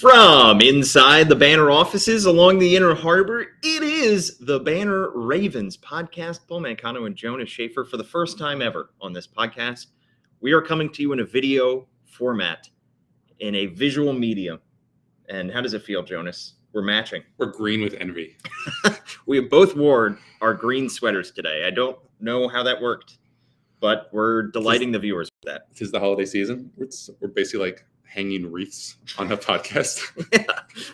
From inside the Banner offices along the Inner Harbor, it is the Banner Ravens podcast. Paul Mancano and Jonas Shaffer for the first time ever on this podcast. We are coming to you in a video format, in a visual medium. And how does it feel, Jonas? We're matching. We're green with envy. We have both worn our green sweaters today. I don't know how that worked, but we're delighting the viewers with that. Tis the holiday season. We're basically like hanging wreaths on a podcast. Yeah,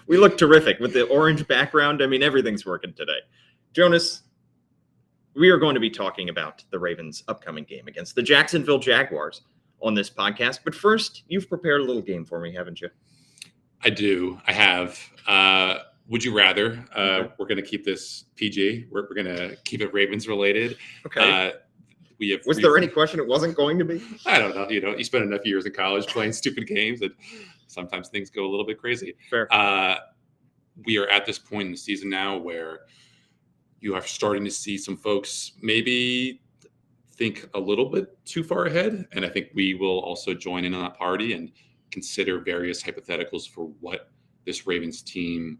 we look terrific with the orange background. I mean, everything's working today. Jonas, we are going to be talking about the Ravens' upcoming game against the Jacksonville Jaguars on this podcast. But first, you've prepared a little game for me, haven't you? I do. I have. Would you rather? Okay. We're going to keep this PG. We're going to keep it Ravens related. Okay. Was there any question it wasn't going to be? I don't know. You spend enough years in college playing stupid games that sometimes things go a little bit crazy. Fair. We are at this point in the season now where you are starting to see some folks maybe think a little bit too far ahead. And I think we will also join in on that party and consider various hypotheticals for what this Ravens team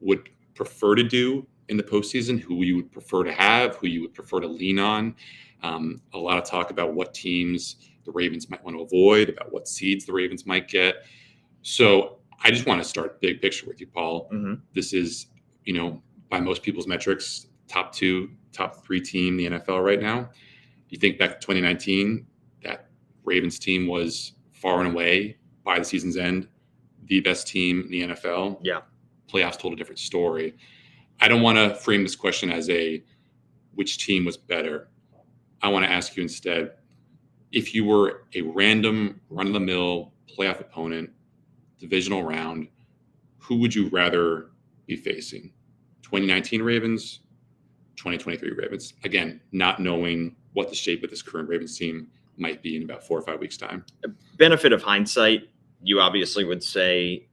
would prefer to do in the postseason, who you would prefer to have, who you would prefer to lean on. A lot of talk about what teams the Ravens might want to avoid, about what seeds the Ravens might get. So I just want to start big picture with you, Paul. Mm-hmm. This is, by most people's metrics, top 2, top 3 team in the NFL right now. You think back to 2019, that Ravens team was far and away, by the season's end, the best team in the NFL. Yeah. Playoffs told a different story. I don't want to frame this question as which team was better. I want to ask you instead, if you were a random run-of-the-mill playoff opponent, divisional round, who would you rather be facing? 2019 Ravens, 2023 Ravens? Again, not knowing what the shape of this current Ravens team might be in about 4 or 5 weeks' time. Benefit of hindsight, you obviously would say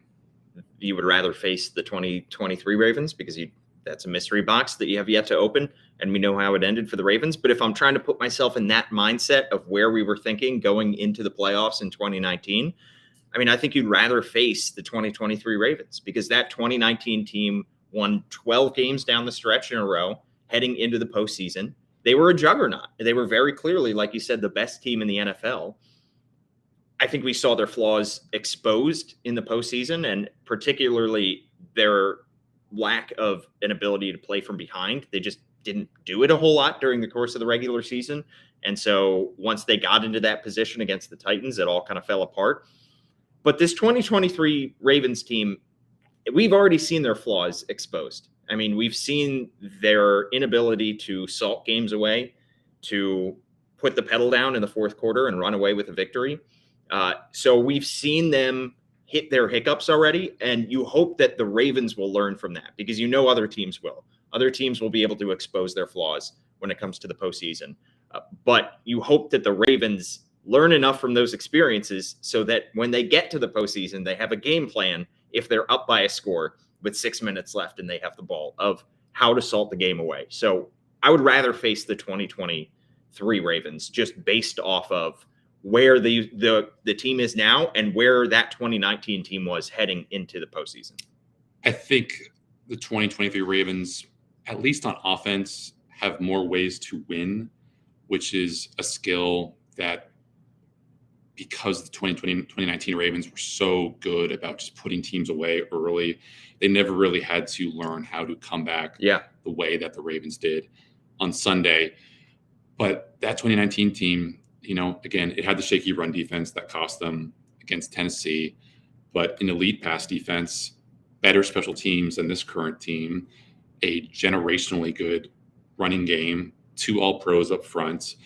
you would rather face the 2023 Ravens because that's a mystery box that you have yet to open, and we know how it ended for the Ravens. But if I'm trying to put myself in that mindset of where we were thinking going into the playoffs in 2019, I mean, I think you'd rather face the 2023 Ravens because that 2019 team won 12 games down the stretch in a row heading into the postseason. They were a juggernaut. They were very clearly, like you said, the best team in the NFL. I think we saw their flaws exposed in the postseason, and particularly their lack of an ability to play from behind. They just didn't do it a whole lot during the course of the regular season. And so once they got into that position against the Titans, it all kind of fell apart. But this 2023 Ravens team, we've already seen their flaws exposed. I mean, we've seen their inability to salt games away, to put the pedal down in the fourth quarter and run away with a victory. So we've seen them hit their hiccups already, and you hope that the Ravens will learn from that because other teams will. Other teams will be able to expose their flaws when it comes to the postseason. But you hope that the Ravens learn enough from those experiences so that when they get to the postseason, they have a game plan if they're up by a score with 6 minutes left and they have the ball of how to salt the game away. So I would rather face the 2023 Ravens just based off of where the team is now and where that 2019 team was heading into the postseason. I think the 2023 Ravens, at least on offense, have more ways to win, which is a skill that, because the 2019 Ravens were so good about just putting teams away early, they never really had to learn how to come back the way that the Ravens did on Sunday. But that 2019 team, again, it had the shaky run defense that cost them against Tennessee, but an elite pass defense, better special teams than this current team, a generationally good running game, 2 all-pros up front,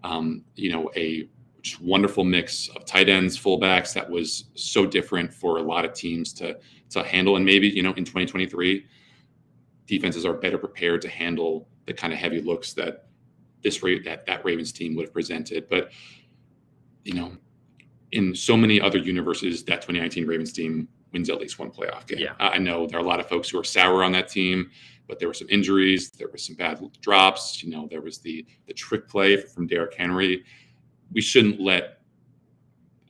a just wonderful mix of tight ends, fullbacks that was so different for a lot of teams to handle. And maybe, in 2023, defenses are better prepared to handle the kind of heavy looks that that Ravens team would have presented. But in so many other universes, that 2019 Ravens team wins at least one playoff game. Yeah. I know there are a lot of folks who are sour on that team, but there were some injuries, there were some bad drops. There was the trick play from Derrick Henry. We shouldn't let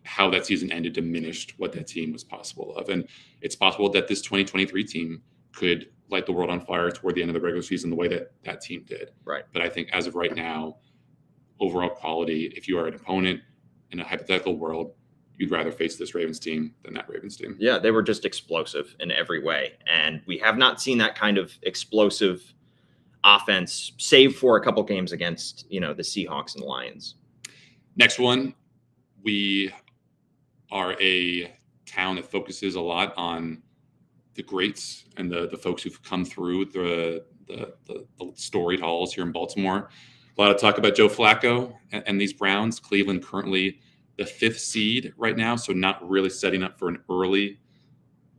how that season ended diminished what that team was possible of. And it's possible that this 2023 team could light the world on fire toward the end of the regular season the way that team did. Right. But I think as of right now, overall quality, if you are an opponent in a hypothetical world, you'd rather face this Ravens team than that Ravens team. Yeah, they were just explosive in every way. And we have not seen that kind of explosive offense, save for a couple games against, the Seahawks and the Lions. Next one, we are a town that focuses a lot on the greats and the folks who've come through the storied halls here in Baltimore. A lot of talk about Joe Flacco and these Browns. Cleveland currently the 5th seed right now, so not really setting up for an early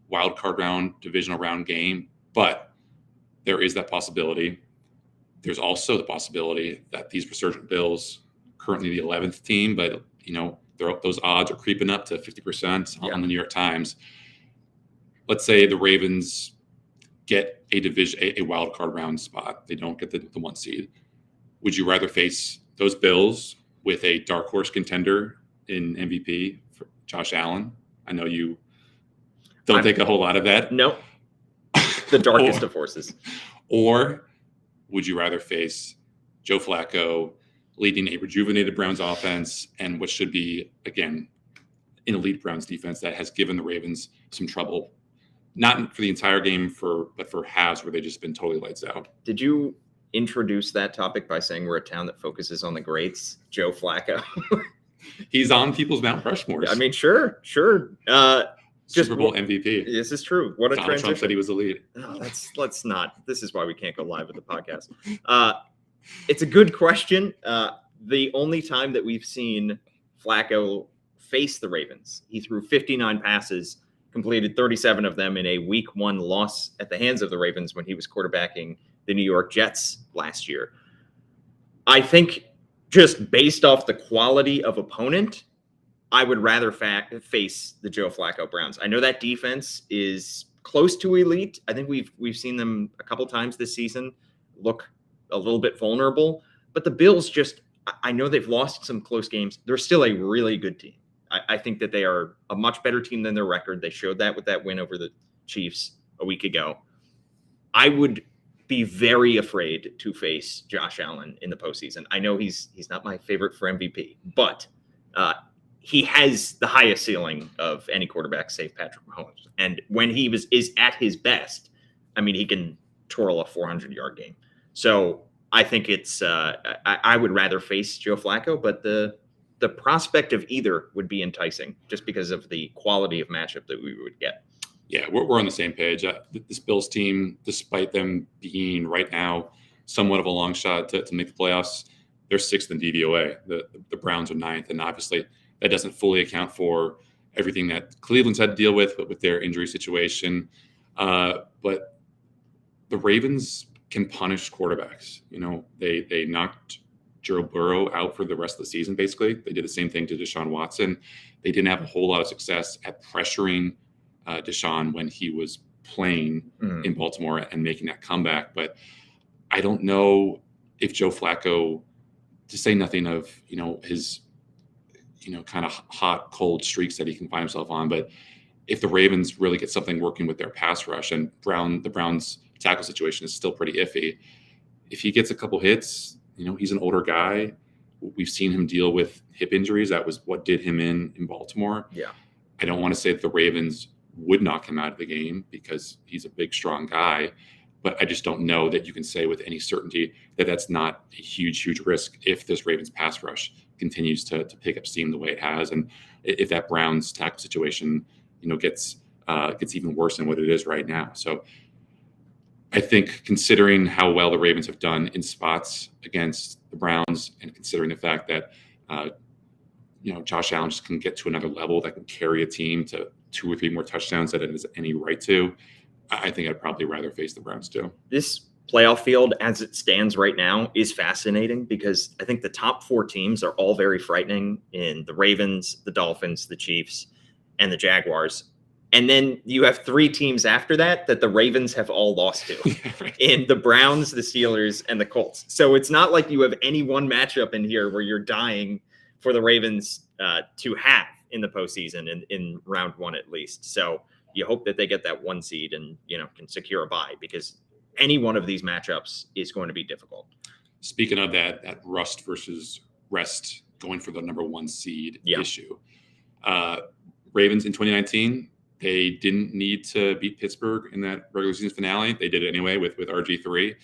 wild card round, divisional round game. But there is that possibility. There's also the possibility that these resurgent Bills, currently the 11th team, but those odds are creeping up to 50% on the New York Times. Let's say the Ravens get a wild card round spot. They don't get the 1 seed. Would you rather face those Bills with a dark horse contender in MVP for Josh Allen? I know you don't think a whole lot of that. No, the darkest of horses. Or would you rather face Joe Flacco leading a rejuvenated Browns offense and what should be, again, an elite Browns defense that has given the Ravens some trouble, not for the entire game, but for halves where they've just been totally lights out? Did you introduce that topic by saying we're a town that focuses on the greats? Joe Flacco. He's on people's Mount Rushmores. I mean, sure. Super Bowl MVP. This is true. What a Donald transition. Trump said he was the lead. No, let's not. This is why we can't go live with the podcast. It's a good question. The only time that we've seen Flacco face the Ravens, he threw 59 passes, completed 37 of them in a week 1 loss at the hands of the Ravens when he was quarterbacking the New York Jets last year. I think just based off the quality of opponent, I would rather face the Joe Flacco Browns. I know that defense is close to elite. I think we've seen them a couple times this season look a little bit vulnerable, but the Bills I know they've lost some close games. They're still a really good team. I think that they are a much better team than their record. They showed that with that win over the Chiefs a week ago. I would be very afraid to face Josh Allen in the postseason. I know he's not my favorite for MVP, but he has the highest ceiling of any quarterback, save Patrick Mahomes. And when he is at his best, I mean, he can twirl a 400-yard game. So I think it's I would rather face Joe Flacco, but the prospect of either would be enticing just because of the quality of matchup that we would get. Yeah, we're on the same page. This Bills team, despite them being right now somewhat of a long shot to make the playoffs, they're 6th in DVOA. The Browns are 9th, and obviously that doesn't fully account for everything that Cleveland's had to deal with their injury situation. But the Ravens can punish quarterbacks. They knocked Joe Burrow out for the rest of the season, basically. They did the same thing to Deshaun Watson. They didn't have a whole lot of success at pressuring Deshaun when he was playing in Baltimore and making that comeback. But I don't know if Joe Flacco, to say nothing of, his, kind of hot, cold streaks that he can find himself on. But if the Ravens really get something working with their pass rush, and the Browns tackle situation is still pretty iffy, if he gets a couple hits, he's an older guy. We've seen him deal with hip injuries. That was what did him in Baltimore. Yeah. I don't want to say that the Ravens would knock him out of the game because he's a big, strong guy, but I just don't know that you can say with any certainty that that's not a huge, huge risk if this Ravens pass rush continues to pick up steam the way it has. And if that Browns tackle situation, gets even worse than what it is right now. So I think considering how well the Ravens have done in spots against the Browns and considering the fact that, Josh Allen just can get to another level that can carry a team to 2 or 3 more touchdowns than it has any right to, I think I'd probably rather face the Browns too. This playoff field as it stands right now is fascinating because I think the top 4 teams are all very frightening in the Ravens, the Dolphins, the Chiefs, and the Jaguars. And then you have 3 teams after that the Ravens have all lost to in the Browns, the Steelers, and the Colts. So it's not like you have any one matchup in here where you're dying for the Ravens to have in the postseason in round 1 at least. So you hope that they get that 1 seed and, can secure a bye because any one of these matchups is going to be difficult. Speaking of that rust versus rest, going for the number 1 seed issue. Ravens in 2019, they didn't need to beat Pittsburgh in that regular season finale. They did it anyway with RG3.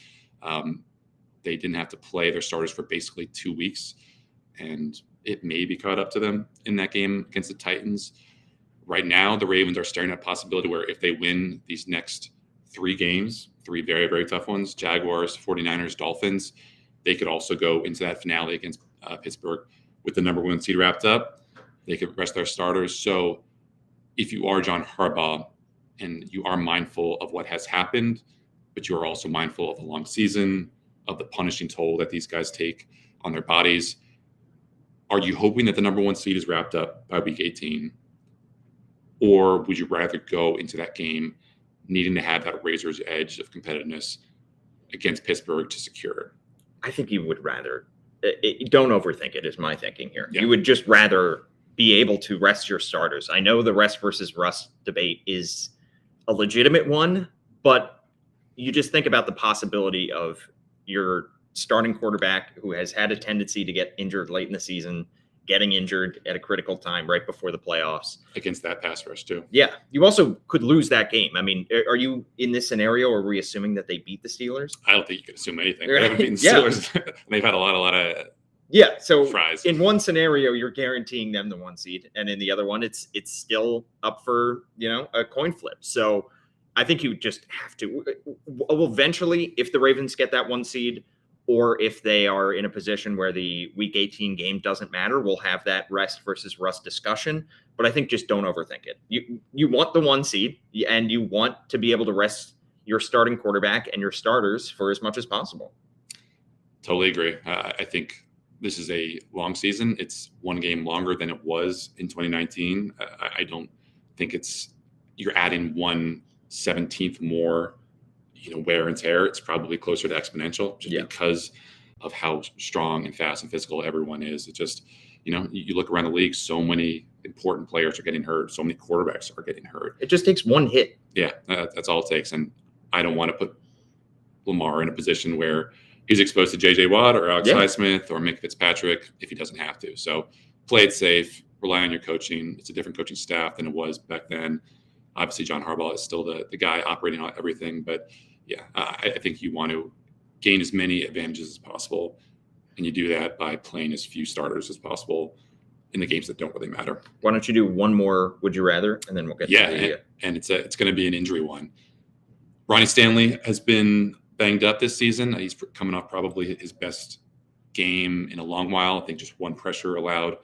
They didn't have to play their starters for basically 2 weeks, and it may be caught up to them in that game against the Titans. Right now, the Ravens are staring at a possibility where if they win these next 3 games, 3 very, very tough ones, Jaguars, 49ers, Dolphins, they could also go into that finale against Pittsburgh with the number 1 seed wrapped up. They could rest their starters. So if you are John Harbaugh and you are mindful of what has happened, but you are also mindful of a long season, of the punishing toll that these guys take on their bodies, are you hoping that the number 1 seed is wrapped up by week 18? Or would you rather go into that game needing to have that razor's edge of competitiveness against Pittsburgh to secure it? I think you would rather. Don't overthink it is my thinking here. Yeah. You would just rather be able to rest your starters. I know the rest versus rust debate is a legitimate one, but you just think about the possibility of your starting quarterback who has had a tendency to get injured late in the season, getting injured at a critical time right before the playoffs. Against that pass rush, too. Yeah. You also could lose that game. I mean, are you in this scenario, or are we assuming that they beat the Steelers? I don't think you can assume anything. They haven't beaten the Steelers. They've had a lot of so fries. In one scenario, you're guaranteeing them the 1 seed, and in the other one, it's still up for a coin flip. So I think you just have to. Well, eventually, if the Ravens get that 1 seed, or if they are in a position where the week 18 game doesn't matter, we'll have that rest versus rust discussion. But I think just don't overthink it. You want the 1 seed, and you want to be able to rest your starting quarterback and your starters for as much as possible. Totally agree. I think this is a long season. It's 1 game longer than it was in 2019. I don't think you're adding 1/17 more wear and tear. It's probably closer to exponential just because of how strong and fast and physical everyone is. It's just, you look around the league, so many important players are getting hurt. So many quarterbacks are getting hurt. It just takes 1 hit. Yeah, that's all it takes. And I don't want to put Lamar in a position where he's exposed to J.J. Watt or Alex Highsmith or Mick Fitzpatrick if he doesn't have to. So play it safe, rely on your coaching. It's a different coaching staff than it was back then. Obviously, John Harbaugh is still the guy operating on everything. But I think you want to gain as many advantages as possible. And you do that by playing as few starters as possible in the games that don't really matter. Why don't you do one more would you rather, and then we'll get to and it's going to be an injury one. Ronnie Stanley has been banged up this season. He's coming off probably his best game in a long while. I think just 1 pressure allowed,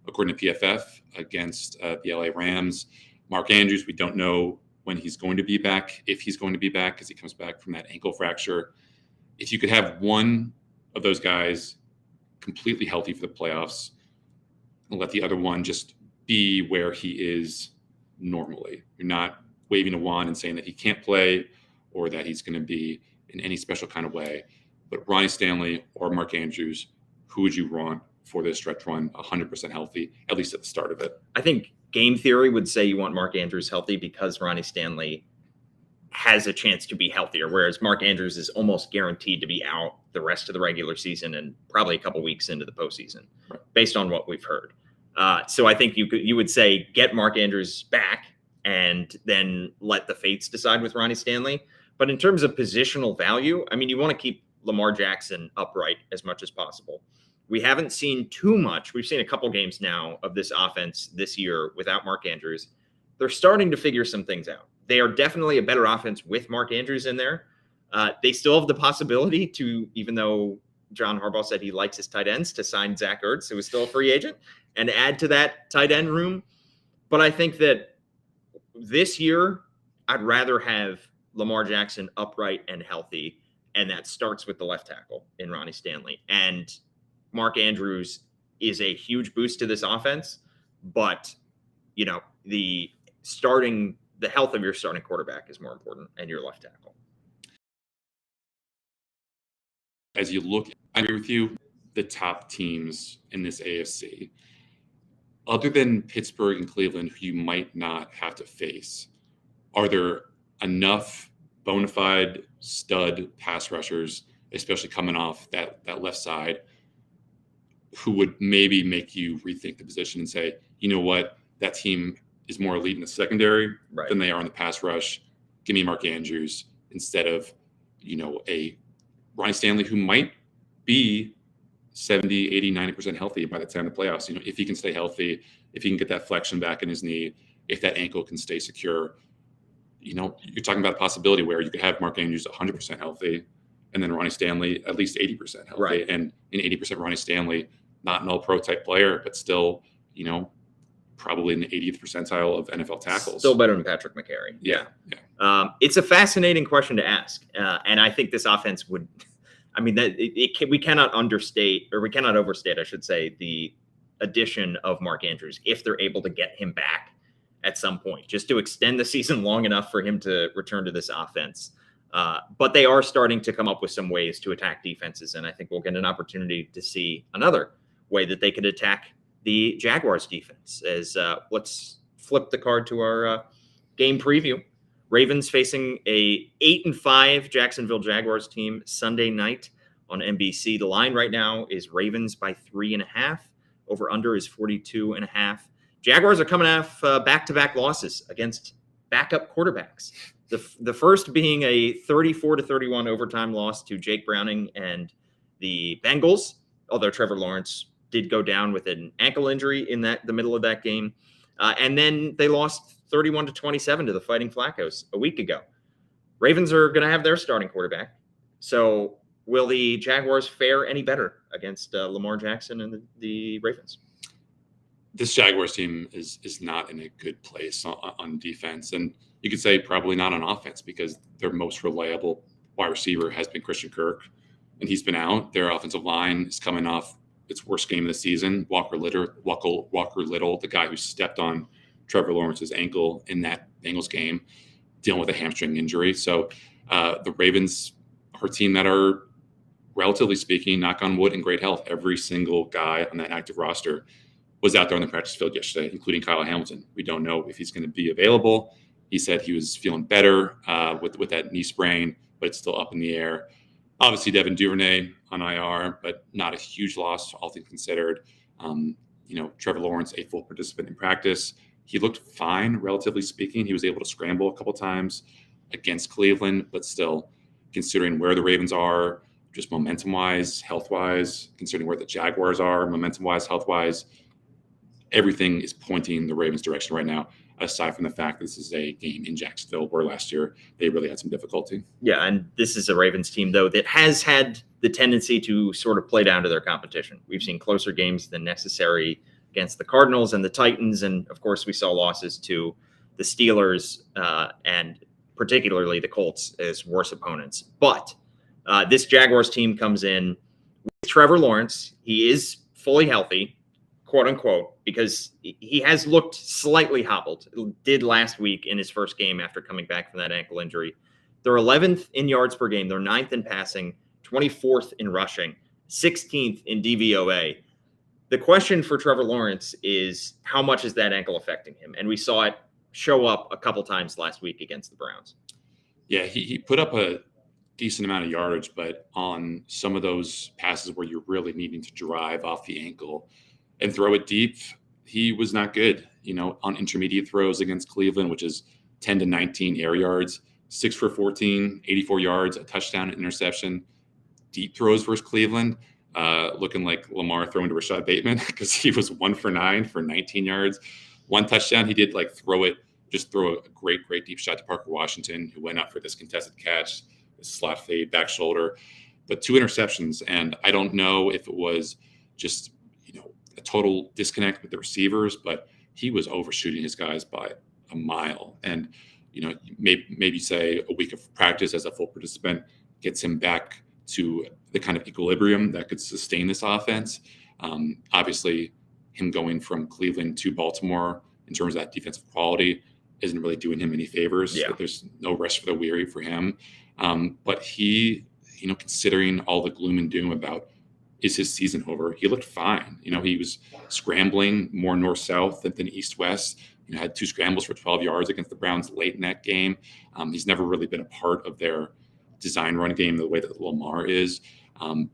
according to PFF, against the LA Rams. Mark Andrews, we don't know when he's going to be back, if he's going to be back, because he comes back from that ankle fracture. If you could have one of those guys completely healthy for the playoffs and let the other one just be where he is normally. You're not waving a wand and saying that he can't play or that he's going to be in any special kind of way. But Ronnie Stanley or Mark Andrews, who would you want for this stretch run 100% healthy, at least at the start of it? I think game theory would say you want Mark Andrews healthy because Ronnie Stanley has a chance to be healthier, whereas Mark Andrews is almost guaranteed to be out the rest of the regular season and probably a couple weeks into the postseason, based on what we've heard. So I think you would say get Mark Andrews back and then let the fates decide with Ronnie Stanley. But in terms of positional value, I mean, you want to keep Lamar Jackson upright as much as possible. We haven't seen too much. We've seen a couple games now of this offense this year without Mark Andrews. They're starting to figure some things out. They are definitely a better offense with Mark Andrews in there. They still have the possibility to, even though John Harbaugh said he likes his tight ends, to sign Zach Ertz, who is still a free agent, and add to that tight end room. But I think that this year, I'd rather have Lamar Jackson upright and healthy and that starts with the left tackle in Ronnie Stanley. And Mark Andrews is a huge boost to this offense, but the health of your starting quarterback is more important, and your left tackle. As you look, I agree with you, the top teams in this AFC, other than Pittsburgh and Cleveland, who you might not have to face, are there enough bona fide stud pass rushers, especially coming off that left side, who would maybe make you rethink the position and say, you know what, that team is more elite in the secondary than they are in the pass rush. Give me Mark Andrews instead of, a Ronnie Stanley who might be 70, 80, 90% healthy by the time of the playoffs. If he can stay healthy, if he can get that flexion back in his knee, if that ankle can stay secure, you're talking about a possibility where you could have Mark Andrews 100% healthy and then Ronnie Stanley at least 80% healthy. Right. And in 80% Ronnie Stanley, not an all-pro type player, but still, probably in the 80th percentile of NFL tackles. Still better than Patrick McCary. Yeah. It's a fascinating question to ask. And I think this offense would, we cannot understate, or we cannot overstate, I should say, the addition of Mark Andrews if they're able to get him back at some point, just to extend the season long enough for him to return to this offense. But they are starting to come up with some ways to attack defenses. And I think we'll get an opportunity to see another way that they could attack the Jaguars defense. As let's flip the card to our game preview. Ravens facing a 8-5 Jacksonville Jaguars team Sunday night on NBC. The line right now is Ravens by 3.5. Over under is 42.5. Jaguars are coming off back-to-back losses against backup quarterbacks. The first being a 34-31 overtime loss to Jake Browning and the Bengals, although Trevor Lawrence did go down with an ankle injury in the middle of that game. And then they lost 31-27 to the Fighting Flaccos a week ago. Ravens are going to have their starting quarterback. So will the Jaguars fare any better against Lamar Jackson and the Ravens? This Jaguars team is not in a good place on defense. And you could say probably not on offense, because their most reliable wide receiver has been Christian Kirk, and he's been out. Their offensive line is coming off its worst game of the season. Walker Little, the guy who stepped on Trevor Lawrence's ankle in that Bengals game, dealing with a hamstring injury. So the Ravens are a team that are, relatively speaking, knock on wood, in great health. Every single guy on that active roster was out there on the practice field yesterday, including Kyle Hamilton. We don't know if he's going to be available. He said he was feeling better with that knee sprain, but it's still up in the air. Obviously, Devin Duvernay on IR, but not a huge loss, all things considered. Trevor Lawrence, a full participant in practice. He looked fine, relatively speaking. He was able to scramble a couple times against Cleveland, but still, considering where the Ravens are, just momentum-wise, health-wise, considering where the Jaguars are, momentum-wise, health-wise, everything is pointing the Ravens' direction right now, aside from the fact this is a game in Jacksonville where last year they really had some difficulty. Yeah, and this is a Ravens team, though, that has had the tendency to sort of play down to their competition. We've seen closer games than necessary against the Cardinals and the Titans, and, of course, we saw losses to the Steelers and particularly the Colts as worse opponents. But this Jaguars team comes in with Trevor Lawrence. He is fully healthy, quote unquote, because he has looked slightly hobbled. Did last week in his first game after coming back from that ankle injury. They're 11th in yards per game. They're 9th in passing, 24th in rushing, 16th in DVOA. The question for Trevor Lawrence is, how much is that ankle affecting him? And we saw it show up a couple times last week against the Browns. Yeah, he put up a decent amount of yardage, but on some of those passes where you're really needing to drive off the ankle and throw it deep, he was not good. On intermediate throws against Cleveland, which is 10 to 19 air yards, 6 for 14, 84 yards, a touchdown, an interception. Deep throws versus Cleveland, looking like Lamar throwing to Rashad Bateman, because he was 1 for 9 for 19 yards. 1 touchdown. He did throw a great deep shot to Parker Washington, who went up for this contested catch, this slot fade, back shoulder, but 2 interceptions. And I don't know if it was just, a total disconnect with the receivers, but he was overshooting his guys by a mile. And, maybe say a week of practice as a full participant gets him back to the kind of equilibrium that could sustain this offense. Obviously, him going from Cleveland to Baltimore in terms of that defensive quality isn't really doing him any favors. Yeah. There's no rest for the weary for him. But he, considering all the gloom and doom about is his season over, he looked fine. He was scrambling more north-south than east-west. Had 2 scrambles for 12 yards against the Browns late in that game. He's never really been a part of their design run game the way that Lamar is.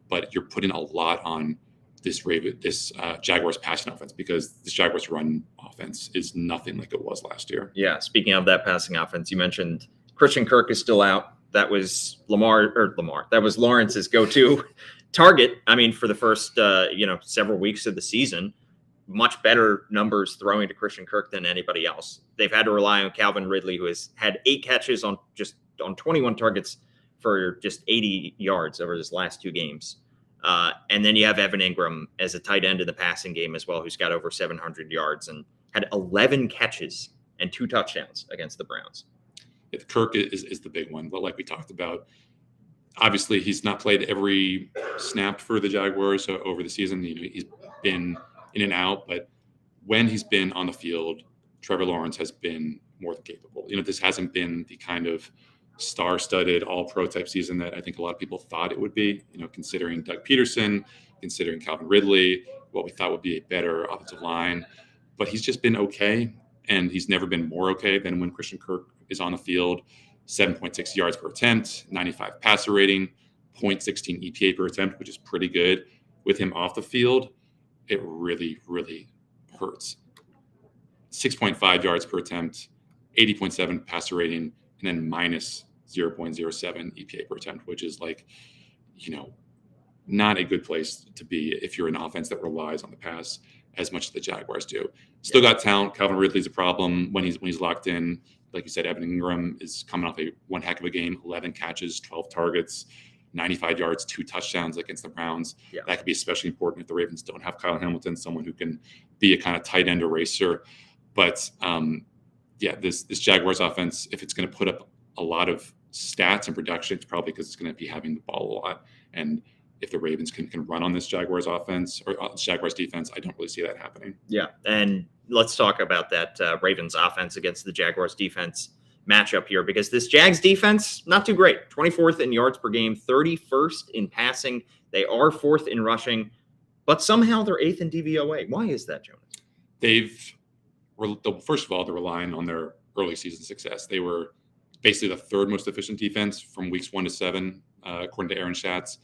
But you're putting a lot on this Jaguars passing offense, because this Jaguars run offense is nothing like it was last year. Yeah. Speaking of that passing offense, you mentioned Christian Kirk is still out. That was That was Lawrence's go-to target. I mean, for the first, several weeks of the season, much better numbers throwing to Christian Kirk than anybody else. They've had to rely on Calvin Ridley, who has had 8 catches on 21 targets for just 80 yards over his last 2 games. And then you have Evan Ingram as a tight end in the passing game as well, who's got over 700 yards and had 11 catches and 2 touchdowns against the Browns. Kirk is the big one, but like we talked about, obviously he's not played every snap for the Jaguars over the season. He's been in and out, but when he's been on the field, Trevor Lawrence has been more than capable. This hasn't been the kind of star-studded all-pro type season that I think a lot of people thought it would be, considering Doug Peterson, considering Calvin Ridley, what we thought would be a better offensive line. But he's just been okay, and he's never been more okay than when Christian Kirk is on the field. 7.6 yards per attempt, 95 passer rating, 0.16 EPA per attempt, which is pretty good. With him off the field, it really, really hurts. 6.5 yards per attempt, 80.7 passer rating, and then minus 0.07 EPA per attempt, which is not a good place to be if you're an offense that relies on the pass as much as the Jaguars do. Still got talent. Calvin Ridley's a problem when he's locked in. Like you said, Evan Ingram is coming off one heck of a game, 11 catches, 12 targets, 95 yards, 2 touchdowns against the Browns. Yeah. That could be especially important if the Ravens don't have Kyle Hamilton, someone who can be a kind of tight end eraser. But this Jaguars offense, if it's going to put up a lot of stats and production, it's probably because it's going to be having the ball a lot. And if the Ravens can run on this Jaguars offense or Jaguars defense, I don't really see that happening. Yeah, and let's talk about that Ravens offense against the Jaguars defense matchup here, because this Jags defense, not too great. 24th in yards per game, 31st in passing. They are 4th in rushing, but somehow they're 8th in DVOA. Why is that, Jonas? First of all, they're relying on their early season success. They were basically the 3rd most efficient defense from weeks 1 to 7, according to Aaron Schatz.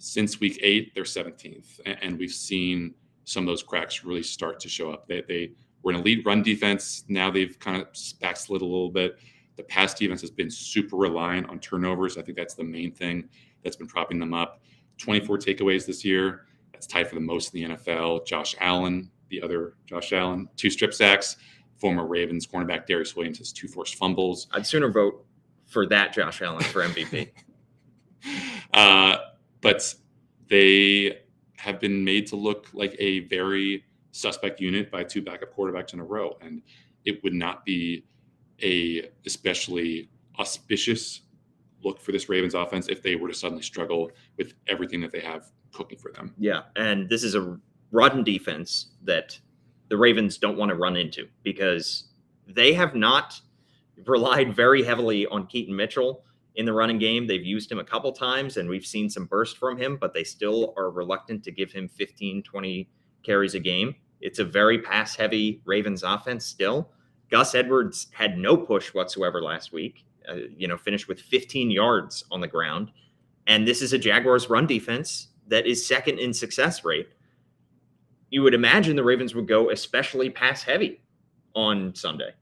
Since week 8, they're 17th, and we've seen some of those cracks really start to show up. They were an elite run defense. Now they've kind of backslid a little bit. The pass defense has been super reliant on turnovers. I think that's the main thing that's been propping them up. 24 takeaways this year. That's tied for the most in the NFL. Josh Allen, the other Josh Allen, 2 strip sacks. Former Ravens cornerback Darius Williams has 2 forced fumbles. I'd sooner vote for that Josh Allen for MVP. But they have been made to look like a very suspect unit by 2 backup quarterbacks in a row. And it would not be a especially auspicious look for this Ravens offense if they were to suddenly struggle with everything that they have cooking for them. Yeah, and this is a run defense that the Ravens don't want to run into, because they have not relied very heavily on Keaton Mitchell in the running game. They've used him a couple times, and we've seen some burst from him, but they still are reluctant to give him 15, 20 carries a game. It's a very pass-heavy Ravens offense still. Gus Edwards had no push whatsoever last week, finished with 15 yards on the ground. And this is a Jaguars run defense that is 2nd in success rate. You would imagine the Ravens would go especially pass-heavy on Sunday.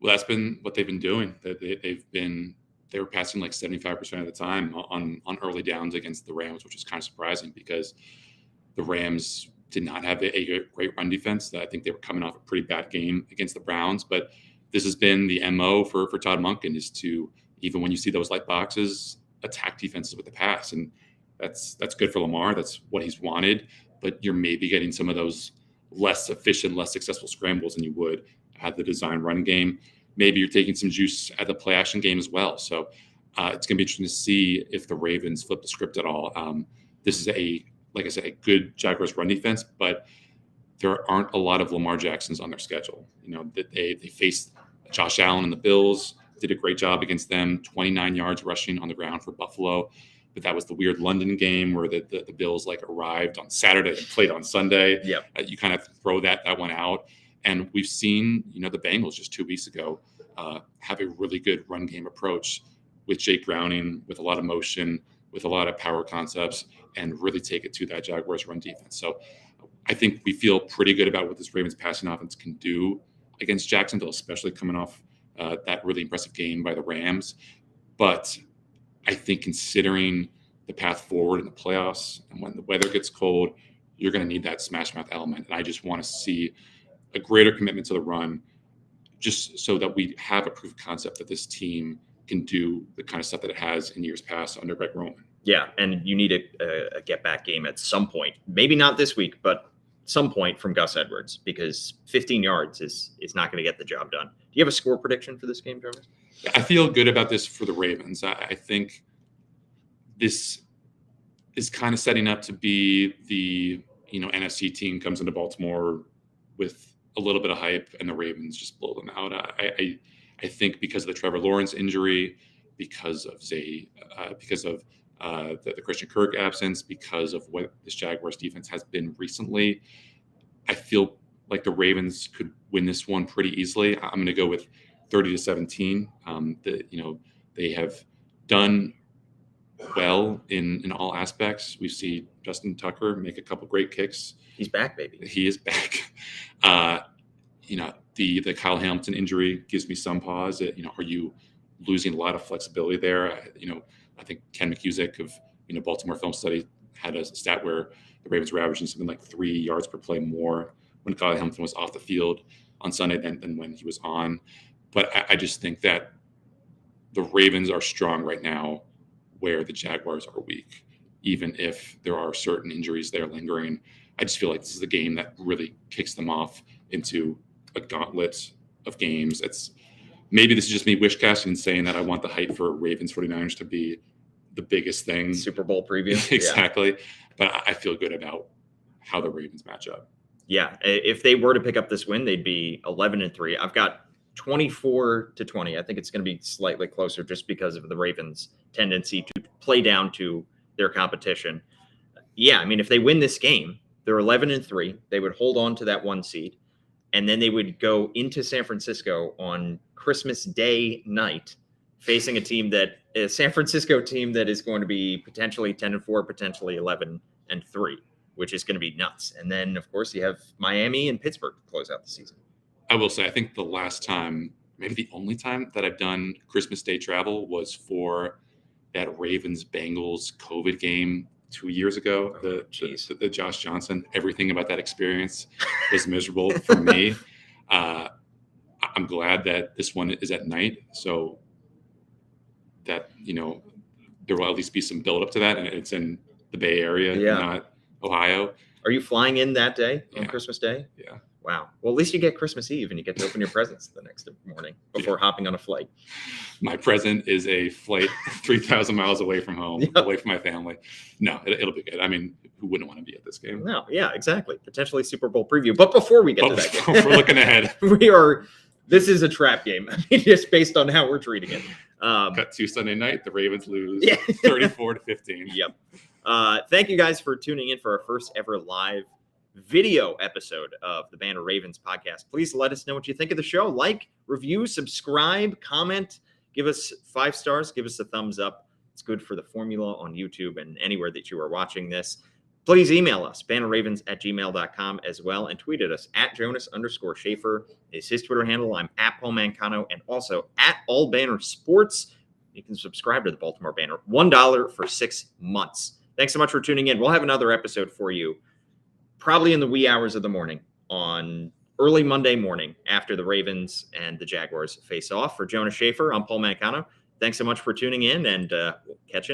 Well, that's been what they've been doing. They were passing like 75% of the time on early downs against the Rams, which is kind of surprising because the Rams did not have a great run defense. I think they were coming off a pretty bad game against the Browns, but this has been the MO for Todd Monken, is to, even when you see those light boxes, attack defenses with the pass. And that's good for Lamar. That's what he's wanted, but you're maybe getting some of those less efficient, less successful scrambles than you would at the design run game. Maybe you're taking some juice at the play action game as well. So It's going to be interesting to see if the Ravens flip the script at all. This is like I said, a good Jaguars run defense, but there aren't a lot of Lamar Jacksons on their schedule. They faced Josh Allen and the Bills, did a great job against them, 29 yards rushing on the ground for Buffalo. But that was the weird London game where the Bills arrived on Saturday and played on Sunday. Yep. You kind of throw that one out. And we've seen, the Bengals just 2 weeks ago have a really good run game approach with Jake Browning, with a lot of motion, with a lot of power concepts, and really take it to that Jaguars run defense. So I think we feel pretty good about what this Ravens passing offense can do against Jacksonville, especially coming off that really impressive game by the Rams. But I think considering the path forward in the playoffs and when the weather gets cold, you're going to need that smash mouth element. And I just want to see a greater commitment to the run, just so that we have a proof of concept that this team can do the kind of stuff that it has in years past under Greg Roman. Yeah, and you need a get-back game at some point. Maybe not this week, but some point from Gus Edwards, because 15 yards is not going to get the job done. Do you have a score prediction for this game, Jonas? I feel good about this for the Ravens. I think this is kind of setting up to be the NFC team comes into Baltimore with a little bit of hype, and the Ravens just blow them out. I think because of the Trevor Lawrence injury, because of the Christian Kirk absence, because of what this Jaguars defense has been recently, I feel like the Ravens could win this one pretty easily. I'm going to go with 30-17. They have done well in all aspects. We see Justin Tucker make a couple great kicks. He's back, baby. He is back. The Kyle Hamilton injury gives me some pause. Are you losing a lot of flexibility there? I think Ken McCusick of Baltimore Film Study had a stat where the Ravens were averaging something like 3 yards per play more when Kyle Hamilton was off the field on Sunday than when he was on. But I just think that the Ravens are strong right now where the Jaguars are weak, even if there are certain injuries there lingering. I just feel like this is the game that really kicks them off into a gauntlet of games. Maybe this is just me wish casting and saying that I want the hype for Ravens 49ers to be the biggest thing. Super Bowl preview. Exactly. Yeah. But I feel good about how the Ravens match up. Yeah. If they were to pick up this win, they'd be 11-3. I've got 24-20. I think it's going to be slightly closer just because of the Ravens' tendency to play down to their competition. Yeah. I mean, if they win this game, they're 11-3. They would hold on to that 1 seed, and then they would go into San Francisco on Christmas Day night, facing a San Francisco team that is going to be potentially 10-4, potentially 11-3, which is going to be nuts. And then, of course, you have Miami and Pittsburgh to close out the season. I will say, I think the last time, maybe the only time that I've done Christmas Day travel was for that Ravens-Bengals COVID game 2 years ago. The Josh Johnson. Everything about that experience was miserable for me. I'm glad that this one is at night, so that there will at least be some build up to that, and it's in the Bay Area, not Ohio. Are you flying in that day on Christmas Day? Yeah. Wow. Well, at least you get Christmas Eve and you get to open your presents the next morning before hopping on a flight. My present is a flight 3,000 miles away from home, away from my family. No, it'll be good. I mean, who wouldn't want to be at this game? No, yeah, exactly. Potentially Super Bowl preview. But before we get to that game, we're looking ahead. This is a trap game. I mean, just based on how we're treating it. Cut to Sunday night, the Ravens lose 34-15. Yep. Thank you guys for tuning in for our first ever live video episode of the Banner Ravens podcast. Please let us know what you think of the show. Like, review, subscribe, comment, give us 5 stars, give us a thumbs up. It's good for the formula on YouTube and anywhere that you are watching this. Please email us, bannerravens@gmail.com as well, and tweet at us @Jonas_Shaffer is his Twitter handle. I'm @Paul Mancano and also @AllBannerSports. You can subscribe to the Baltimore Banner. $1 for 6 months. Thanks so much for tuning in. We'll have another episode for you probably in the wee hours of the morning on early Monday morning after the Ravens and the Jaguars face off. For Jonas Shaffer, I'm Paul Mancano. Thanks so much for tuning in, and we'll catch you